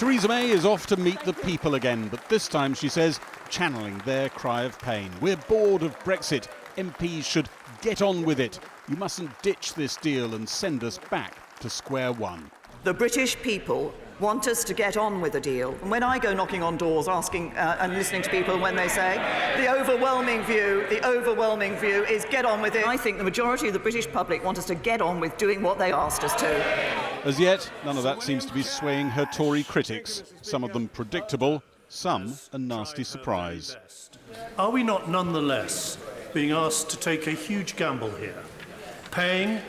Theresa May is off to meet the people again, but this time, she says, channeling their cry of pain. We're bored of Brexit. MPs should get on with it. You mustn't ditch this deal and send us back to square one. The British people want us to get on with the deal. And when I go knocking on doors, asking and listening to people when they say, the overwhelming view is get on with it. I think the majority of the British public want us to get on with doing what they asked us to. As yet, none of that seems to be swaying her Tory critics. Some of them predictable, some a nasty surprise. Are we not nonetheless being asked to take a huge gamble here? Paying,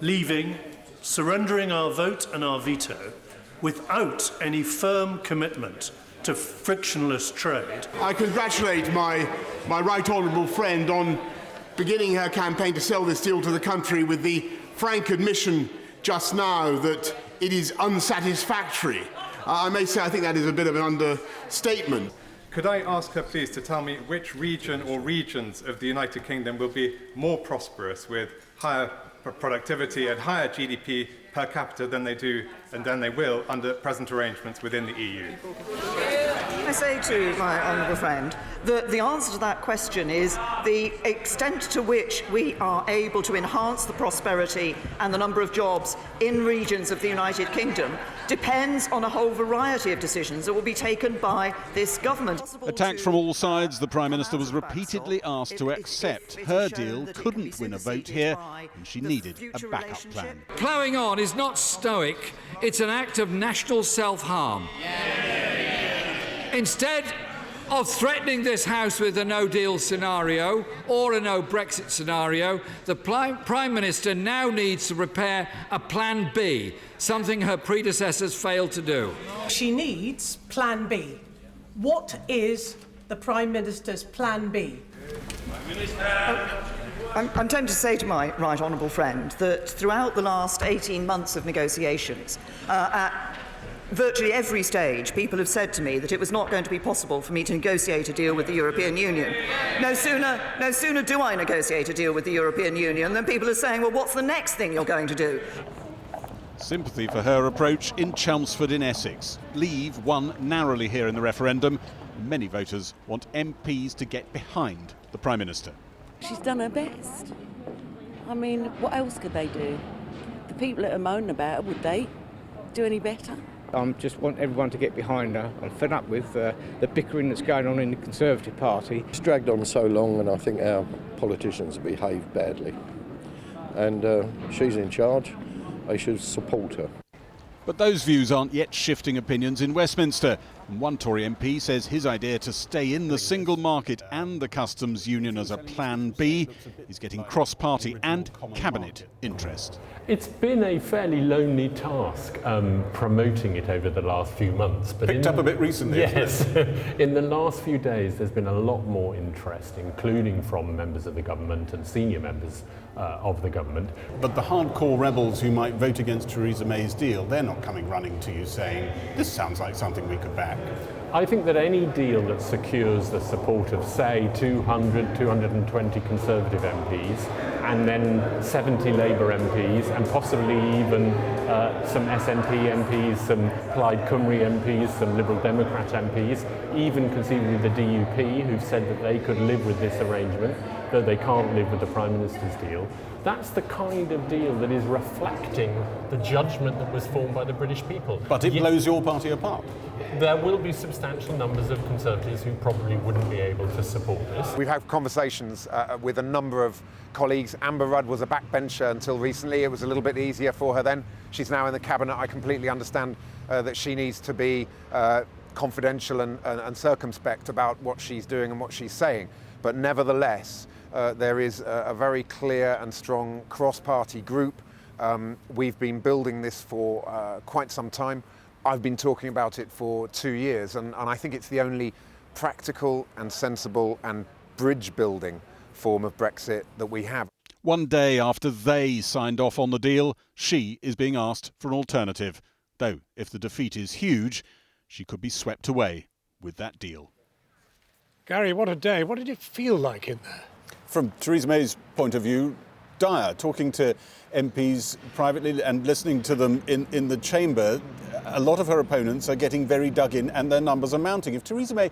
leaving, surrendering our vote and our veto without any firm commitment to frictionless trade. I congratulate my right honourable friend on beginning her campaign to sell this deal to the country with the frank admission just now that it is unsatisfactory. I may say I think that is a bit of an understatement. Could I ask her please to tell me which region or regions of the United Kingdom will be more prosperous with higher productivity and higher GDP per capita than they will under present arrangements within the EU? I say to my honourable friend that the answer to that question is the extent to which we are able to enhance the prosperity and the number of jobs in regions of the United Kingdom depends on a whole variety of decisions that will be taken by this government. Attacked from all sides, the Prime Minister was repeatedly asked to accept her deal couldn't win a vote here, and she needed a backup plan. Ploughing on is not stoic, it's an act of national self-harm. Instead of threatening this House with a no-deal scenario or a no-Brexit scenario, the Prime Minister now needs to prepare a Plan B, something her predecessors failed to do. She needs Plan B. What is the Prime Minister's Plan B? Prime Minister. I'm tempted to say to my right honourable friend that throughout the last 18 months of negotiations, at virtually every stage, people have said to me that it was not going to be possible for me to negotiate a deal with the European Union. No sooner do I negotiate a deal with the European Union than people are saying, well, what's the next thing you're going to do? Sympathy for her approach in Chelmsford in Essex. Leave won narrowly here in the referendum. Many voters want MPs to get behind the Prime Minister. She's done her best. I mean, what else could they do? The people that are moaning about her, would they do any better? I just want everyone to get behind her. I'm fed up with the bickering that's going on in the Conservative Party. It's dragged on so long, and I think our politicians have behaved badly. And she's in charge. They should support her. But those views aren't yet shifting opinions in Westminster. And one Tory MP says his idea to stay in the single market and the customs union as a Plan B is getting cross-party and cabinet interest. It's been a fairly lonely task promoting it over the last few months. But picked up a bit recently. Yes. In the last few days, there's been a lot more interest, including from members of the government and senior members of the government. But the hardcore rebels who might vote against Theresa May's deal, they're not coming running to you saying, this sounds like something we could back. I think that any deal that secures the support of, say, 200, 220 Conservative MPs and then 70 Labour MPs and possibly even some SNP MPs, some Plaid Cymru MPs, some Liberal Democrat MPs, even conceivably the DUP, who've said that they could live with this arrangement, though they can't live with the Prime Minister's deal. That's the kind of deal that is reflecting the judgment that was formed by the British people. But it blows your party apart. There will be substantial numbers of Conservatives who probably wouldn't be able to support this. We've had conversations with a number of colleagues. Amber Rudd was a backbencher until recently. It was a little bit easier for her then. She's now in the cabinet. I completely understand that she needs to be confidential and circumspect about what she's doing and what she's saying. But nevertheless, there is a very clear and strong cross-party group. We've been building this for quite some time. I've been talking about it for 2 years, and I think it's the only practical and sensible and bridge-building form of Brexit that we have. One day after they signed off on the deal, she is being asked for an alternative. Though, if the defeat is huge, she could be swept away with that deal. Gary, what a day. What did it feel like in there? From Theresa May's point of view, dire. Talking to MPs privately and listening to them in the chamber, a lot of her opponents are getting very dug in and their numbers are mounting. If Theresa May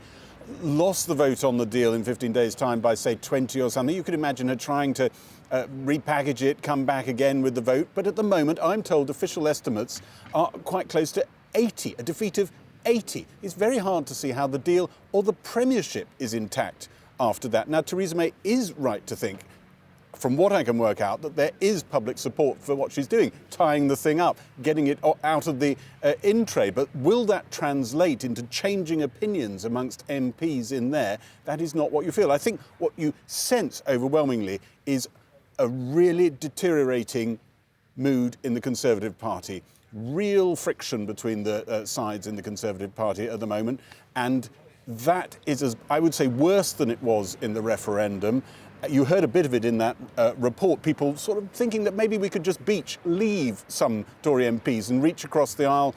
lost the vote on the deal in 15 days' time by, say, 20 or something, you could imagine her trying to repackage it, come back again with the vote. But at the moment, I'm told official estimates are quite close to 80, a defeat of 80. It's very hard to see how the deal or the premiership is intact after that. Now, Theresa May is right to think, from what I can work out, that there is public support for what she's doing, tying the thing up, getting it out of the in-tray. But will that translate into changing opinions amongst MPs in there? That is not what you feel. I think what you sense overwhelmingly is a really deteriorating mood in the Conservative Party. Real friction between the sides in the Conservative Party at the moment. And that is, as I would say, worse than it was in the referendum. You heard a bit of it in that report, people sort of thinking that maybe we could just leave some Tory MPs and reach across the aisle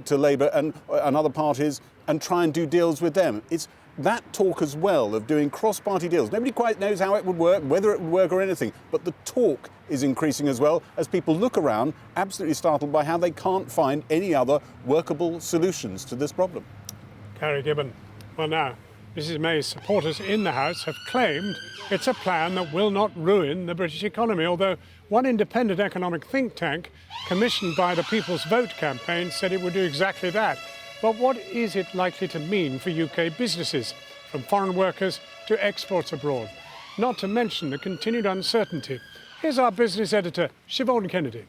to Labour and other parties and try and do deals with them. It's that talk as well of doing cross-party deals. Nobody quite knows how it would work, whether it would work or anything, but the talk is increasing as well as people look around, absolutely startled by how they can't find any other workable solutions to this problem. Carrie Gibbon. Well, now, Mrs May's supporters in the House have claimed it's a plan that will not ruin the British economy, although one independent economic think tank commissioned by the People's Vote campaign said it would do exactly that. But what is it likely to mean for UK businesses, from foreign workers to exports abroad? Not to mention the continued uncertainty. Here's our business editor, Siobhan Kennedy.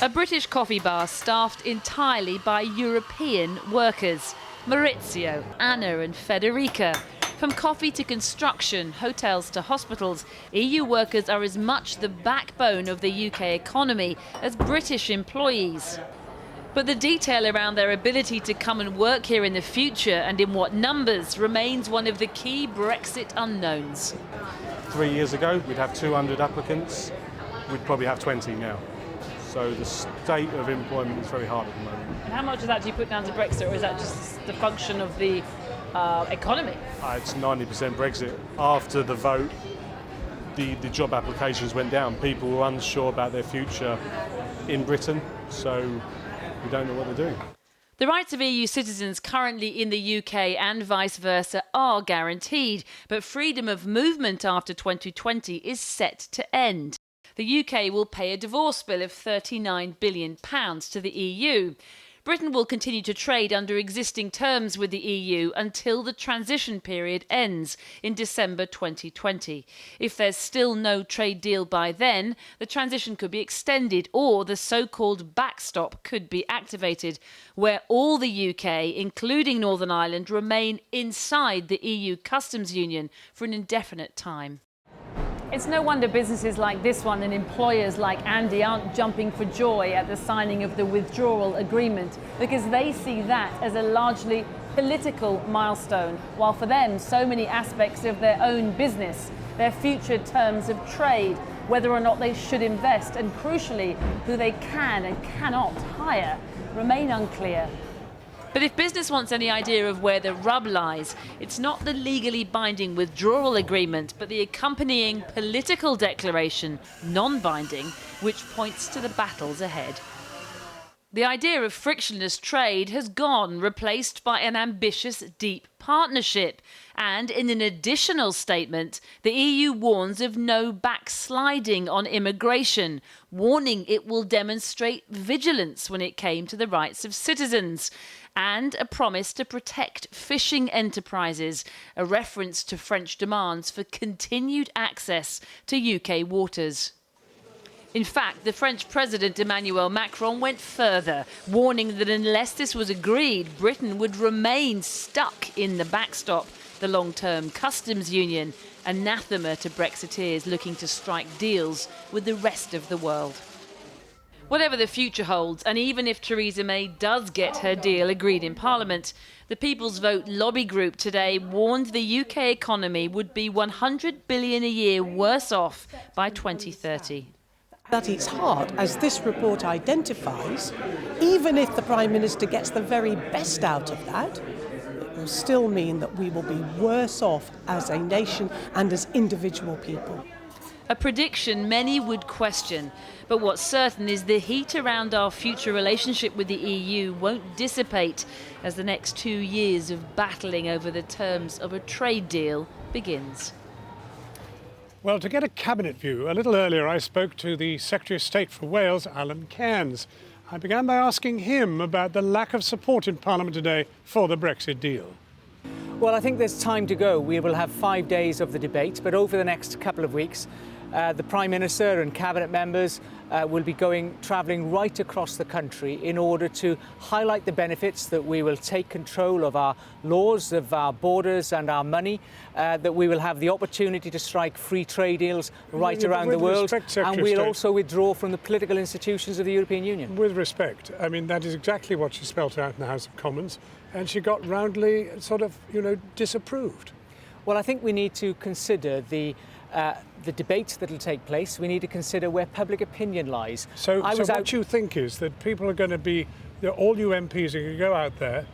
A British coffee bar staffed entirely by European workers. Maurizio, Anna and Federica. From coffee to construction, hotels to hospitals, EU workers are as much the backbone of the UK economy as British employees. But the detail around their ability to come and work here in the future and in what numbers remains one of the key Brexit unknowns. 3 years ago, we'd have 200 applicants. We'd probably have 20 now. So the state of employment is very hard at the moment. And how much of that do you put down to Brexit, or is that just the function of the economy? It's 90% Brexit. After the vote, the job applications went down. People were unsure about their future in Britain, so we don't know what they're doing. The rights of EU citizens currently in the UK and vice versa are guaranteed, but freedom of movement after 2020 is set to end. The UK will pay a divorce bill of £39 billion to the EU. Britain will continue to trade under existing terms with the EU until the transition period ends in December 2020. If there's still no trade deal by then, the transition could be extended or the so-called backstop could be activated, where all the UK, including Northern Ireland, remain inside the EU customs union for an indefinite time. It's no wonder businesses like this one and employers like Andy aren't jumping for joy at the signing of the withdrawal agreement, because they see that as a largely political milestone, while for them so many aspects of their own business, their future terms of trade, whether or not they should invest, and crucially who they can and cannot hire, remain unclear. But if business wants any idea of where the rub lies, it's not the legally binding withdrawal agreement, but the accompanying political declaration, non-binding, which points to the battles ahead. The idea of frictionless trade has gone, replaced by an ambitious deep partnership. And in an additional statement, the EU warns of no backsliding on immigration, warning it will demonstrate vigilance when it came to the rights of citizens, and a promise to protect fishing enterprises, a reference to French demands for continued access to UK waters. In fact, the French President Emmanuel Macron went further, warning that unless this was agreed, Britain would remain stuck in the backstop, the long-term customs union, anathema to Brexiteers looking to strike deals with the rest of the world. Whatever the future holds, and even if Theresa May does get her deal agreed in Parliament, the People's Vote lobby group today warned the UK economy would be $100 billion a year worse off by 2030. At its heart, as this report identifies, even if the Prime Minister gets the very best out of that, will still mean that we will be worse off as a nation and as individual people. A prediction many would question, but what's certain is the heat around our future relationship with the EU won't dissipate as the next 2 years of battling over the terms of a trade deal begins. Well, to get a cabinet view, a little earlier I spoke to the Secretary of State for Wales, Alan Cairns. I began by asking him about the lack of support in Parliament today for the Brexit deal. Well, I think there's time to go. We will have 5 days of the debate, but over the next couple of weeks, the Prime Minister and Cabinet members will be travelling right across the country in order to highlight the benefits that we will take control of our laws, of our borders and our money, that we will have the opportunity to strike free trade deals right around the world, and we'll also withdraw from the political institutions of the European Union. With respect, I mean, that is exactly what she spelt out in the House of Commons, and she got roundly sort of, disapproved. Well, I think we need to consider the debate that will take place. We need to consider where public opinion lies. So what you think is that people are going to be, all you MPs are going to go out there,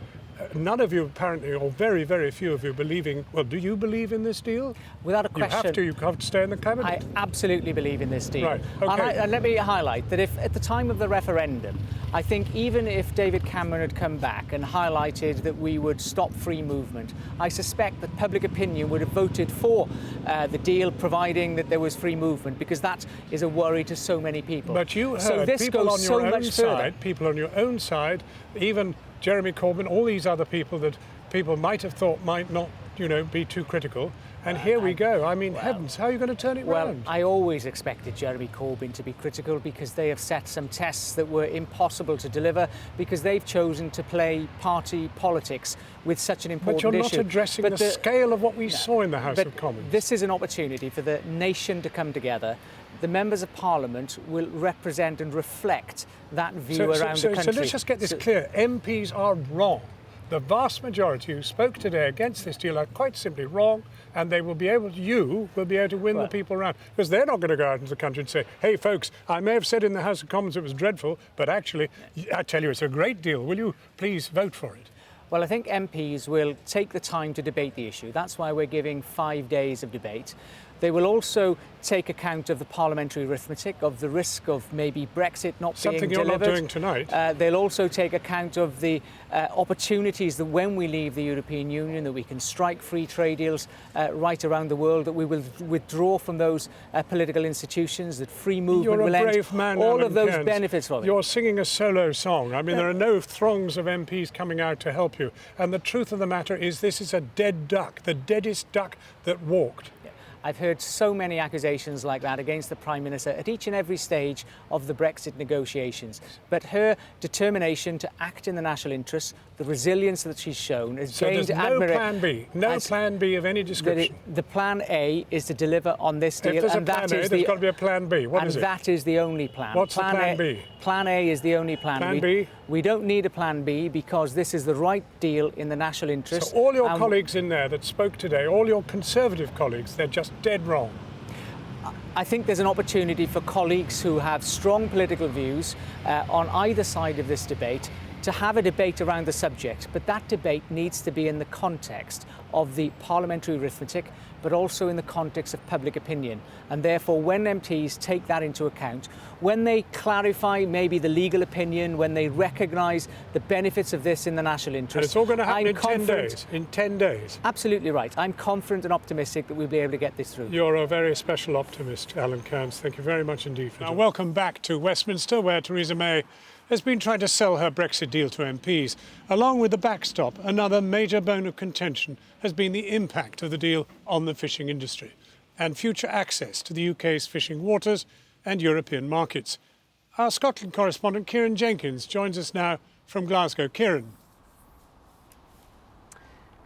none of you apparently, or very, very few of you believing, well, do you believe in this deal? Without a question. You have to stay in the cabinet. I absolutely believe in this deal. Right, okay. And let me highlight that if at the time of the referendum, I think even if David Cameron had come back and highlighted that we would stop free movement, I suspect that public opinion would have voted for the deal, providing that there was free movement, because that is a worry to so many people. But you heard so this people goes on your so own much side, further. people on your own side, even Jeremy Corbyn, all these other people that people might have thought might not, be too critical. And here we go. I mean, heavens, how are you going to turn it round? Well, I always expected Jeremy Corbyn to be critical, because they have set some tests that were impossible to deliver, because they've chosen to play party politics with such an important issue. But you're not addressing the scale of what we saw in the House of Commons. This is an opportunity for the nation to come together. The members of Parliament will represent and reflect that view around the country. So let's just get this clear. MPs are wrong. The vast majority who spoke today against this deal are quite simply wrong, and you will be able to win the people around. Because they're not going to go out into the country and say, hey, folks, I may have said in the House of Commons it was dreadful, but actually, I tell you, it's a great deal. Will you please vote for it? Well, I think MPs will take the time to debate the issue. That's why we're giving 5 days of debate. They will also take account of the parliamentary arithmetic, of the risk of maybe Brexit not being delivered. Something you're not doing tonight. They'll also take account of the opportunities that when we leave the European Union, that we can strike free trade deals right around the world, that we will withdraw from those political institutions, that free movement will end. You're a brave man, all Alan of those Cairns. benefits from it. You're singing a solo song. I mean, there are no throngs of MPs coming out to help you. And the truth of the matter is this is a dead duck, the deadest duck that walked. I've heard so many accusations like that against the Prime Minister at each and every stage of the Brexit negotiations. But her determination to act in the national interest, the resilience that she's shown, is gained admiration. So there's no plan B? No plan B of any description? The plan A is to deliver on this deal. If there's a plan A, there's got to be a plan B. What is it? And that is the only plan. What's the plan B? Plan A is the only plan. Plan B? We don't need a plan B, because this is the right deal in the national interest. So all your colleagues in there that spoke today, all your Conservative colleagues, they're just dead wrong. I think there's an opportunity for colleagues who have strong political views on either side of this debate to have a debate around the subject, but that debate needs to be in the context of the parliamentary arithmetic, but also in the context of public opinion. And therefore, when MPs take that into account, when they clarify maybe the legal opinion, when they recognise the benefits of this in the national interest... And it's all going to happen in 10 days. In 10 days. Absolutely right. I'm confident and optimistic that we'll be able to get this through. You're a very special optimist, Alan Cairns. Thank you very much indeed. Now, welcome back to Westminster, where Theresa May has been trying to sell her Brexit deal to MPs. Along with the backstop, another major bone of contention has been the impact of the deal on the fishing industry and future access to the UK's fishing waters and European markets. Our Scotland correspondent Kieran Jenkins joins us now from Glasgow. Kieran.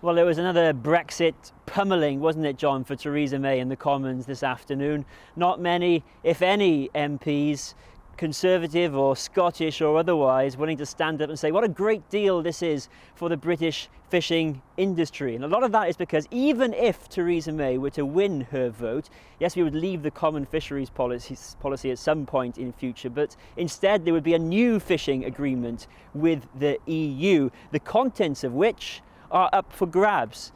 Well, it was another Brexit pummelling, wasn't it, John, for Theresa May in the Commons this afternoon. Not many, if any, MPs, Conservative or Scottish or otherwise, willing to stand up and say what a great deal this is for the British fishing industry. And a lot of that is because even if Theresa May were to win her vote, yes, we would leave the common fisheries policy at some point in future, but instead there would be a new fishing agreement with the EU, the contents of which are up for grabs.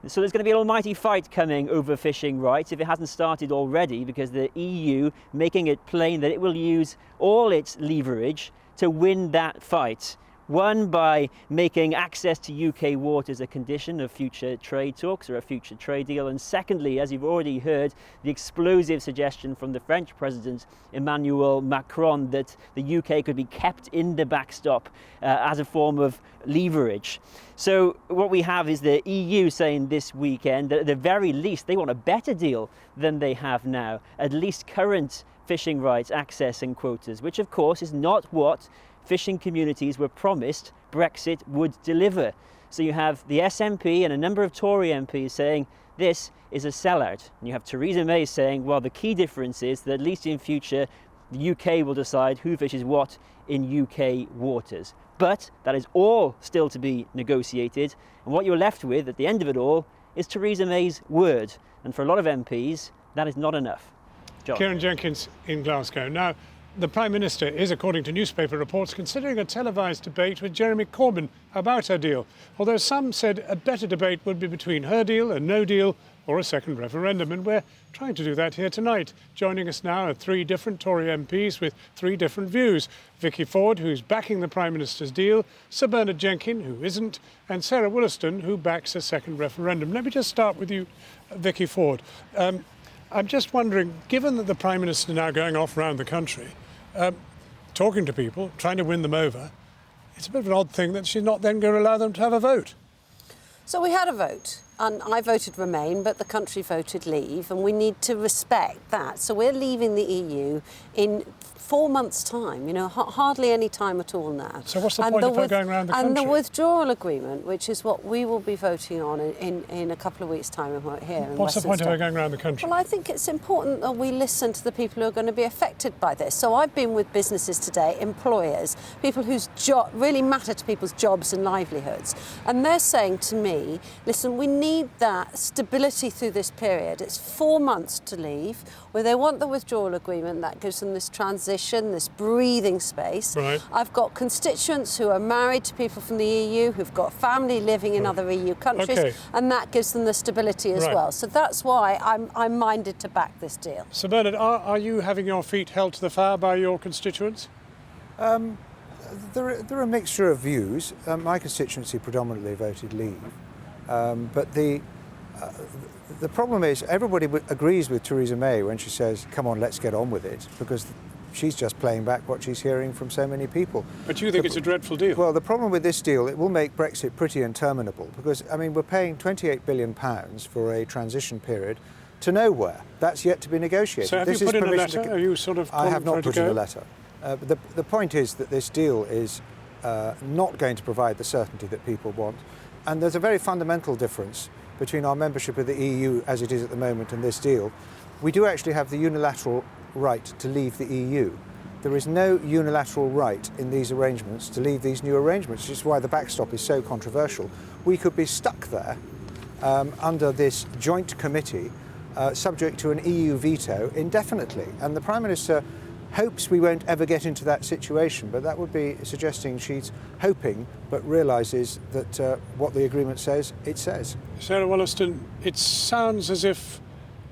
So there's going to be an almighty fight coming over fishing rights, if it hasn't started already, because the EU making it plain that it will use all its leverage to win that fight. One, by making access to UK waters a condition of future trade talks or a future trade deal. And secondly, as you've already heard, the explosive suggestion from the French President Emmanuel Macron that the UK could be kept in the backstop as a form of leverage. So what we have is the EU saying this weekend that at the very least they want a better deal than they have now, at least current fishing rights, access and quotas, which of course is not what fishing communities were promised Brexit would deliver. So you have the SNP and a number of Tory MPs saying this is a sellout. And you have Theresa May saying, well, the key difference is that at least in future, the UK will decide who fishes what in UK waters. But that is all still to be negotiated. And what you're left with at the end of it all is Theresa May's word. And for a lot of MPs, that is not enough. John. Kieran Jenkins in Glasgow. Now, the Prime Minister is, according to newspaper reports, considering a televised debate with Jeremy Corbyn about her deal, although some said a better debate would be between her deal, a no deal, or a second referendum, and we're trying to do that here tonight. Joining us now are three different Tory MPs with three different views. Vicky Ford, who's backing the Prime Minister's deal, Sir Bernard Jenkin, who isn't, and Sarah Wollaston, who backs a second referendum. Let me just start with you, Vicky Ford. I'm just wondering, given that the Prime Minister is now going off around the country, talking to people, trying to win them over, it's a bit of an odd thing that she's not then going to allow them to have a vote. So we had a vote, and I voted Remain, but the country voted Leave, and we need to respect that. So we're leaving the EU in 4 months' time, you know, hardly any time at all now. So what's the point of her going around the country? And the withdrawal agreement, which is what we will be voting on in a couple of weeks' time here in What's the point of Westminster. her going around the country? Well, I think it's important that we listen to the people who are going to be affected by this. So I've been with businesses today, employers, people whose job really matter to people's jobs and livelihoods. And they're saying to me, listen, we need that stability through this period. It's 4 months to leave, where they want the withdrawal agreement that gives them this transition, this breathing space. Right. I've got constituents who are married to people from the EU, who've got family living in other EU countries, Okay. and that gives them the stability as Right. well. So that's why I'm minded to back this deal. Sir Bernard, are you having your feet held to the fire by your constituents? There are a mixture of views. My constituency predominantly voted Leave, but the problem is everybody agrees with Theresa May when she says, come on, let's get on with it, because she's just playing back what she's hearing from so many people. But you think it's a dreadful deal? Well, the problem with this deal, it will make Brexit pretty interminable, because, I mean, we're paying £28 billion for a transition period to nowhere. That's yet to be negotiated. So have This you is put in a permission letter? Are you sort of I have not calling for put it to in a go? letter. The point is that this deal is not going to provide the certainty that people want. And there's a very fundamental difference between our membership of the EU as it is at the moment and this deal. We do actually have the unilateral right to leave the EU. There is no unilateral right in these arrangements to leave these new arrangements, which is why the backstop is so controversial. We could be stuck there under this joint committee, subject to an EU veto indefinitely. And the Prime Minister hopes we won't ever get into that situation, but that would be suggesting she's hoping but realises that what the agreement says, it says. Sarah Wollaston, it sounds as if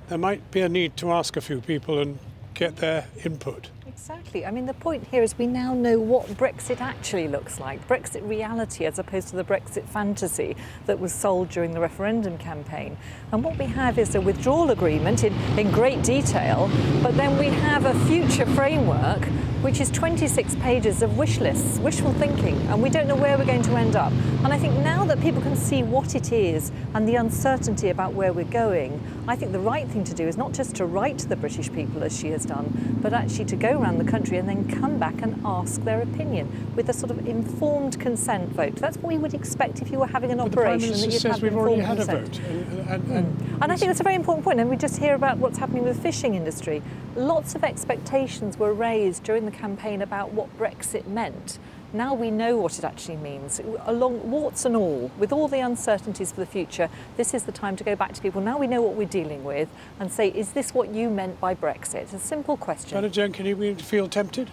there might be a need to ask a few people and get their input. Exactly. I mean, the point here is we now know what Brexit actually looks like, Brexit reality as opposed to the Brexit fantasy that was sold during the referendum campaign. And what we have is a withdrawal agreement in great detail, but then we have a future framework which is 26 pages of wish lists, wishful thinking, and we don't know where we're going to end up. And I think now that people can see what it is and the uncertainty about where we're going, I think the right thing to do is not just to write to the British people as she has done, but actually to go around the country and then come back and ask their opinion with a sort of informed consent vote. That's what we would expect if you were having an operation. The Prime Minister says we've already had a vote. And I think that's a very important point, and we just hear about what's happening with the fishing industry. Lots of expectations were raised during the campaign about what Brexit meant. Now we know what it actually means, along warts and all, with all the uncertainties for the future. This is the time to go back to people. Now we know what we're dealing with and say, is this what you meant by Brexit? It's a simple question. Bernard Jenkin, you feel tempted?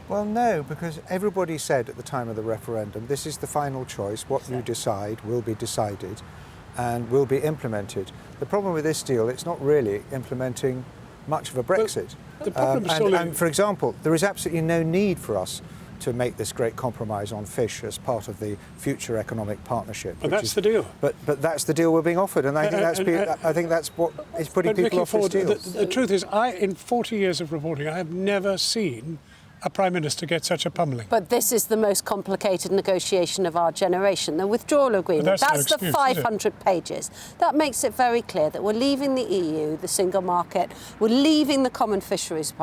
Well, no, because everybody said at the time of the referendum, this is the final choice. What you decide will be decided and will be implemented. The problem with this deal, it's not really implementing much of a Brexit. The problem is and for example, there is absolutely no need for us to make this great compromise on fish as part of the future economic partnership. And that's the deal. But that's the deal we're being offered, and I think that's what is putting people off this deal. The truth is, in 40 years of reporting, I have never seen a Prime Minister get such a pummelling. But this is the most complicated negotiation of our generation, the withdrawal agreement. That's no excuse, the 500 pages. That makes it very clear that we're leaving the EU, the single market, we're leaving the common fisheries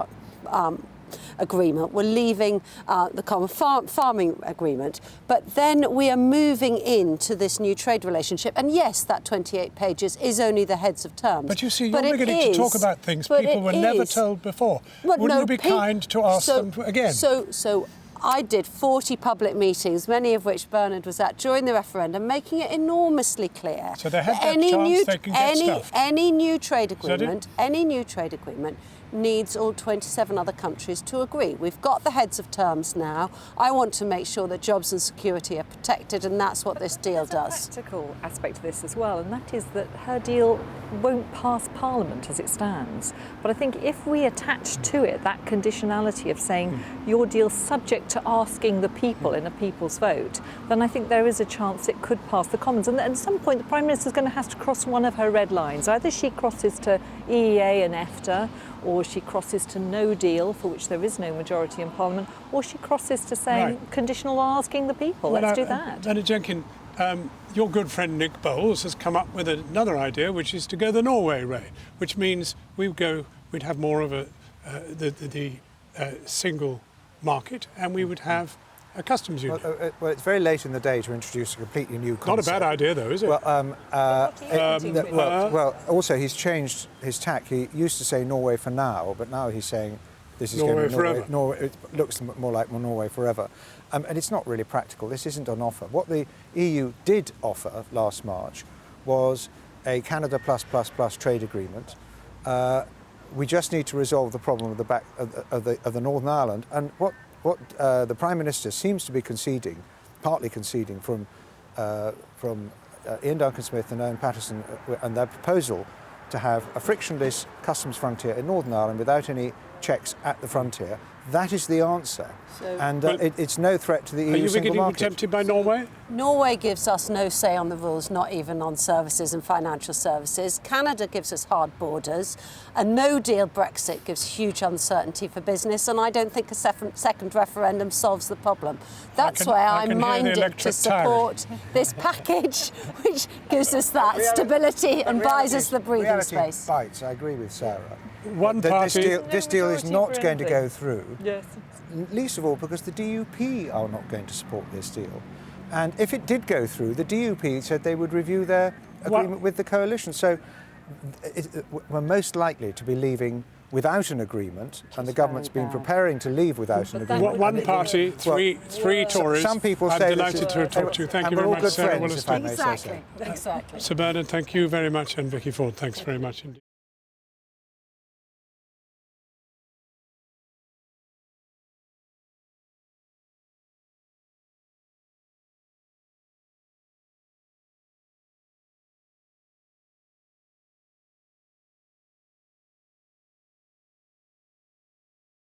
agreement, we're leaving the common farming agreement, but then we are moving into this new trade relationship. And yes, that 28 pages is only the heads of terms. But you see, you're beginning to talk about things people were never told before. Well, Wouldn't you be kind to ask them again? So I did 40 public meetings, many of which Bernard was at during the referendum, making it enormously clear. So they had that chance, they can get stuff. Any new trade agreement needs all 27 other countries to agree. We've got the heads of terms now. I want to make sure that jobs and security are protected, and that's what this deal does. There's a practical aspect to this as well, and that is that her deal won't pass Parliament as it stands. But I think if we attach to it that conditionality of saying your deal's subject to asking the people in a people's vote, then I think there is a chance it could pass the Commons. And at some point, the Prime Minister's going to have to cross one of her red lines. Either she crosses to EEA and EFTA, or she crosses to no deal, for which there is no majority in Parliament, or she crosses to saying conditional asking the people. Well, let's do that. Bernard Jenkin, your good friend Nick Bowles has come up with another idea, which is to go the Norway way, which means we'd have more of the single market, and we would have a customs union. Well, it's very late in the day to introduce a completely new concept. Not a bad idea, though, is it? Well, also he's changed his tack. He used to say Norway for now, but now he's saying this is Norway going to forever. Norway. It looks more like Norway forever, and it's not really practical. This isn't on offer. What the EU did offer last March was a Canada plus trade agreement. We just need to resolve the problem of the Northern Ireland, and what the Prime Minister seems to be conceding, partly conceding from Ian Duncan-Smith and Owen Paterson and their proposal to have a frictionless customs frontier in Northern Ireland without any checks at the frontier. That is the answer. It's no threat to the EU single market. Are you beginning to be tempted by Norway? Norway gives us no say on the rules, not even on services and financial services. Canada gives us hard borders. A no-deal Brexit gives huge uncertainty for business, and I don't think a second referendum solves the problem. That's why I'm minded to support this package, which gives us that stability and buys us the breathing space. Bites. I agree with Sarah. This deal is not going to go through. Yes. Least of all because the DUP are not going to support this deal. And if it did go through, the DUP said they would review their agreement with the coalition. So we're most likely to be leaving without an agreement, and the government's been preparing to leave without an agreement. One party, three Tories. Some people I'm say delighted to have talked to you. Thank you very much, Sarah Willis. Exactly. Sir Bernard, thank you very much, and Vicky Ford, thanks very much indeed.